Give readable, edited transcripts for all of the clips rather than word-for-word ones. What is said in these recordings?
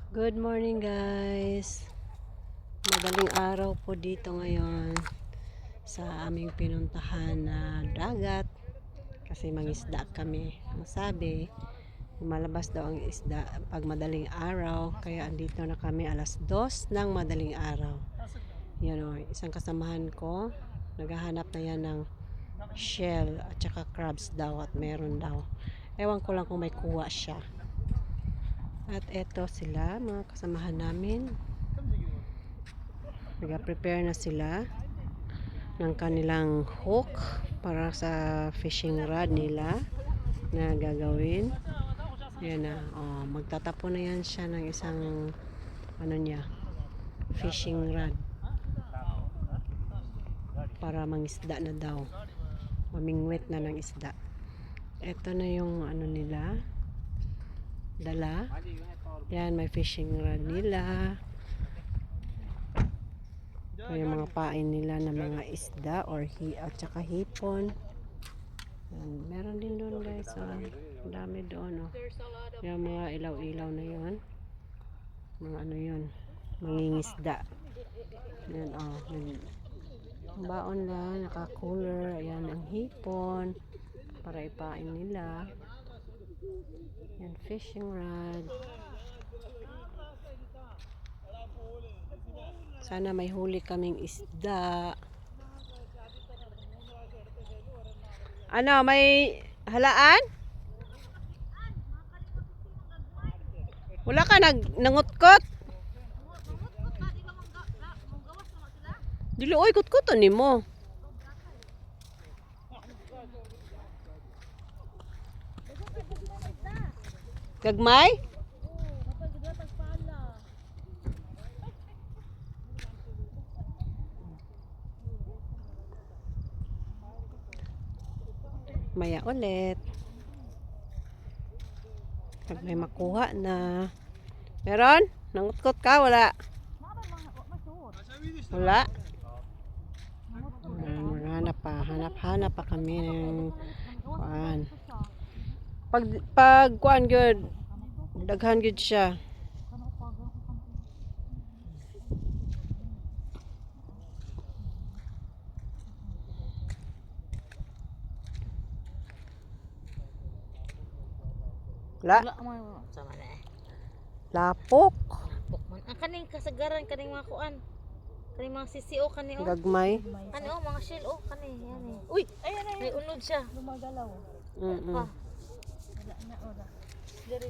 Good morning guys. Madaling araw po dito ngayon sa aming pinuntahan na dagat kasi mangisda kami. Ang sabi, lumalabas daw ang isda pag madaling araw, kaya andito na kami alas 2 ng madaling araw. Yan o, isang kasamahan ko naghahanap na yan ng shell at saka crabs daw at meron daw. Ewan ko lang kung may kuha siya. At eto sila, mga kasamahan namin. Nag-prepare na sila ng kanilang hook para sa fishing rod nila na gagawin. Ayan na, magtatapon na yan siya ng isang fishing rod para mangisda na daw. Mamingwit na ng isda. Eto na yung nila dala. Yan, may fishing rod nila. May mga pain nila na mga isda or at saka hipon. Yan, meron din doon guys. Ang dami doon. Yung mga ilaw-ilaw na yon. Mga yun. Mangingisda. Yan, baon lang, naka-cooler. Ayan, ang hipon. Para ipain nila. Yan, fishing rod. Sana may huli kaming isda. Ano, may halaan? Wala ka nangutkot? Dili oy kutkuton nimo. Gagmay? Maya ulit. Pag may makuha na. Meron? Nangutkot ka? Wala? Wala? Hanap pa kami ng kuan. Pag kuan good, daghan good siya. La. Sama na eh. Lapok. Lapok man. Ang kaning kasagaran, kaning mga kuan. Kaning mga sisio, kaning Gagmay. Ano, mga shell, kaning. Yan eh. Uy! Ayan. May unod siya. Lumagalaw.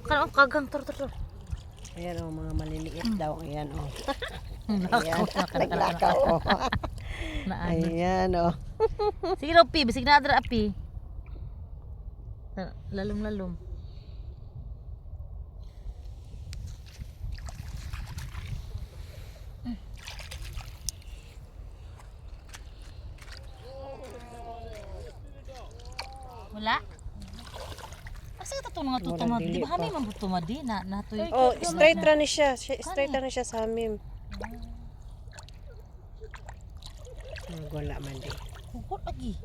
Kanang kagang, tor. Ayan mga maliliit daw. Ayan Ayan. Naglakaw Ayan Sige daw, Pi. Bisig na adra, Pi. Lalom. Wala? Asa ito nga tutumad? Di ba kami mabutumad di? Natoy. Straight ra ni siya. Straight ra ni siya sa amin. Wala man di. Hukot lagi.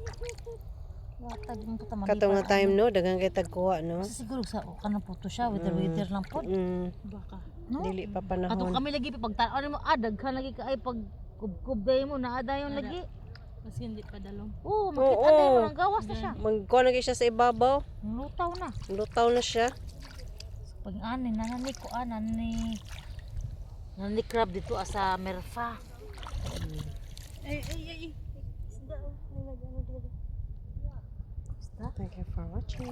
Watag mo tutumad. Katong nga time no, dagang kay tagkuha no. Siguro sa kanang puto siya, weather lang po. Baka. No? Dili pa panahon. Ato kami lagi pag ano mo daghan lagi ka ay pag kubday mo naada yung lagi. Mas hindi pa dalong. Makita na mo nang gawas na siya. Magkuha na siya sa ibabaw. Lutaw na siya. Pag nanani ko nanani crab dito sa Merfa. Ay. Isda Thank you for watching.